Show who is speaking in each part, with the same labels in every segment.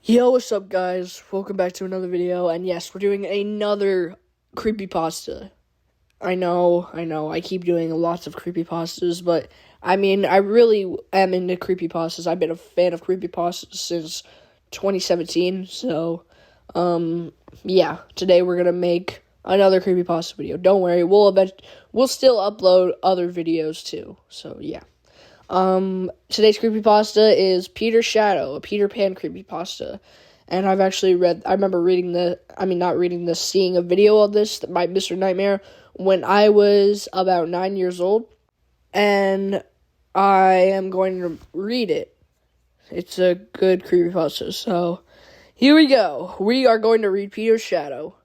Speaker 1: Yo, what's up, guys? Welcome back to another video, and yes, we're doing another creepypasta. I know, I keep doing lots of creepypastas, but, I really am into creepypastas. I've been a fan of creepypastas since 2017, so, yeah, today we're gonna make another creepypasta video. Don't worry, we'll still upload other videos, too, so, yeah. Today's creepypasta is Peter's Shadow, a Peter Pan creepypasta. And I remember seeing a video of this by Mr. Nightmare when I was about 9 years old. And I am going to read it. It's a good creepypasta, so here we go. We are going to read Peter's Shadow.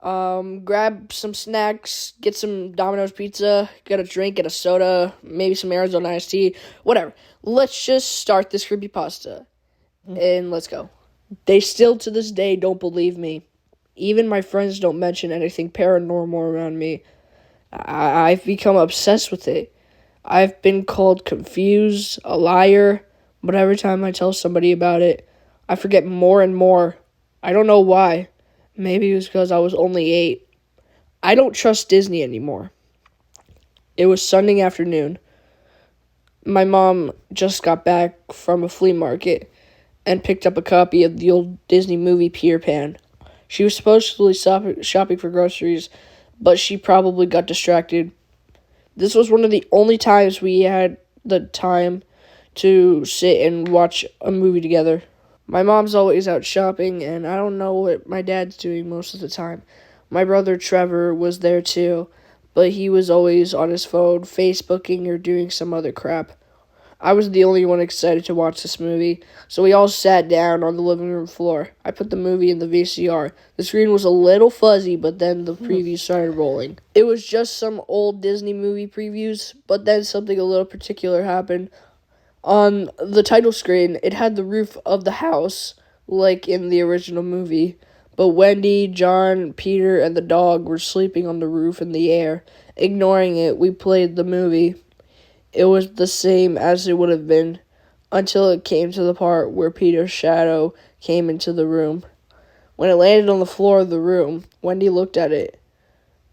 Speaker 1: Grab some snacks, get some Domino's pizza, get a drink, get a soda, maybe some Arizona iced tea, whatever. Let's just start this creepypasta, and let's go. They still, to this day, don't believe me. Even my friends don't mention anything paranormal around me. I've become obsessed with it. I've been called confused, a liar, but every time I tell somebody about it, I forget more and more. I don't know why. Maybe it was because I was only 8. I don't trust Disney anymore. It was Sunday afternoon. My mom just got back from a flea market and picked up a copy of the old Disney movie Peter Pan. She was supposedly shopping for groceries, but she probably got distracted. This was one of the only times we had the time to sit and watch a movie together. My mom's always out shopping, and I don't know what my dad's doing most of the time. My brother Trevor was there too, but he was always on his phone, Facebooking or doing some other crap. I was the only one excited to watch this movie, so we all sat down on the living room floor. I put the movie in the VCR. The screen was a little fuzzy, but then the previews started rolling. It was just some old Disney movie previews, but then something a little particular happened. On the title screen, it had the roof of the house, like in the original movie. But Wendy, John, Peter, and the dog were sleeping on the roof in the air. Ignoring it, we played the movie. It was the same as it would have been, until it came to the part where Peter's shadow came into the room. When it landed on the floor of the room, Wendy looked at it.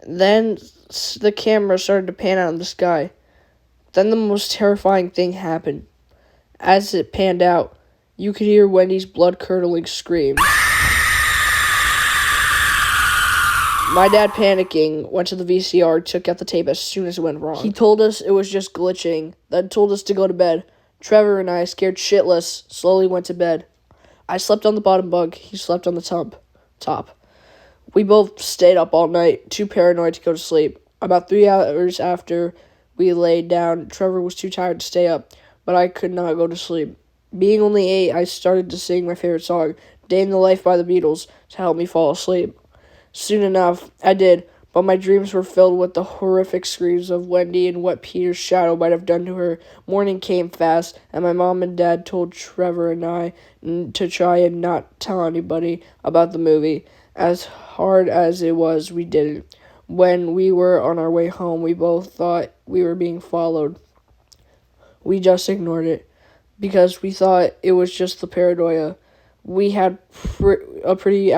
Speaker 1: Then the camera started to pan out in the sky. Then the most terrifying thing happened. As it panned out, you could hear Wendy's blood-curdling scream. My dad, panicking, went to the VCR, took out the tape as soon as it went wrong. He told us it was just glitching, then told us to go to bed. Trevor and I, scared shitless, slowly went to bed. I slept on the bottom bunk, he slept on the top. We both stayed up all night, too paranoid to go to sleep. About 3 hours after we laid down, Trevor was too tired to stay up, but I could not go to sleep. Being only 8, I started to sing my favorite song, Day in the Life by the Beatles, to help me fall asleep. Soon enough, I did, but my dreams were filled with the horrific screams of Wendy and what Peter's shadow might have done to her. Morning came fast, and my mom and dad told Trevor and I to try and not tell anybody about the movie. As hard as it was, we didn't. When we were on our way home, we both thought we were being followed. We just ignored it, because we thought it was just the paranoia. We had a pretty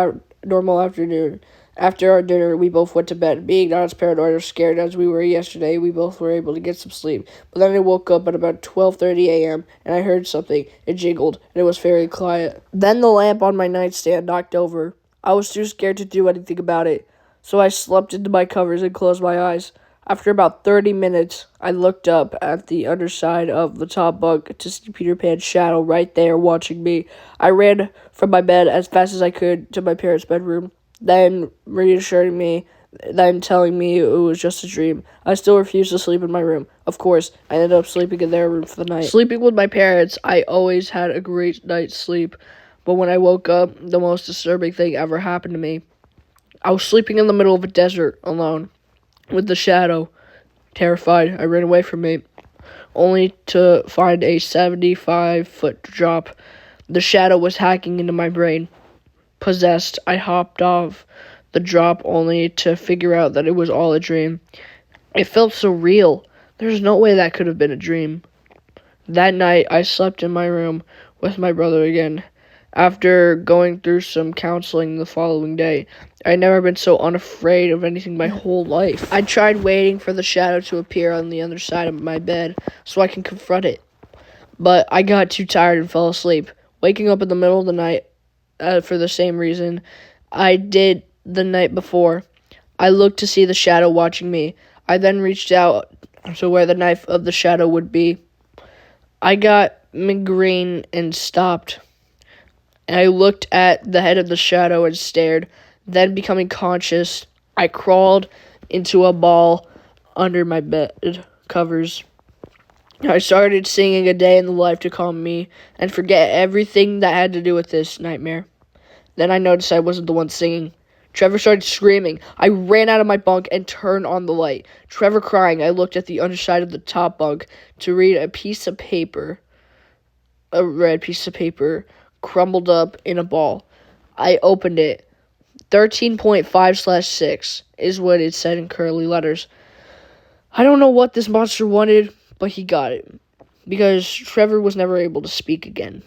Speaker 1: normal afternoon. After our dinner, we both went to bed. Being not as paranoid or scared as we were yesterday, we both were able to get some sleep. But then I woke up at about 12:30 a.m., and I heard something. It jingled, and it was very quiet. Then the lamp on my nightstand knocked over. I was too scared to do anything about it, so I slumped into my covers and closed my eyes. After about 30 minutes, I looked up at the underside of the top bunk to see Peter Pan's shadow right there watching me. I ran from my bed as fast as I could to my parents' bedroom, then reassuring me, then telling me it was just a dream. I still refused to sleep in my room. Of course, I ended up sleeping in their room for the night. Sleeping with my parents, I always had a great night's sleep, but when I woke up, the most disturbing thing ever happened to me. I was sleeping in the middle of a desert, alone, with the shadow. Terrified, I ran away from it, only to find a 75-foot drop. The shadow was hacking into my brain. Possessed, I hopped off the drop only to figure out that it was all a dream. It felt so real. There's no way that could have been a dream. That night, I slept in my room with my brother again. after going through some counseling the following day. I'd never been so unafraid of anything my whole life. I tried waiting for the shadow to appear on the other side of my bed so I can confront it. But I got too tired and fell asleep, waking up in the middle of the night for the same reason I did the night before. I looked to see the shadow watching me. I then reached out to where the knife of the shadow would be. I got migraine and stopped. I looked at the head of the shadow and stared. Then, becoming conscious, I crawled into a ball under my bed covers. I started singing A Day in the Life to calm me and forget everything that had to do with this nightmare. Then I noticed I wasn't the one singing. Trevor started screaming. I ran out of my bunk and turned on the light. Trevor crying, I looked at the underside of the top bunk to read a piece of paper. A red piece of paper crumbled up in a ball. I opened it. 13.5/6 is what it said in curly letters. I don't know what this monster wanted, but he got it. Because Trevor was never able to speak again.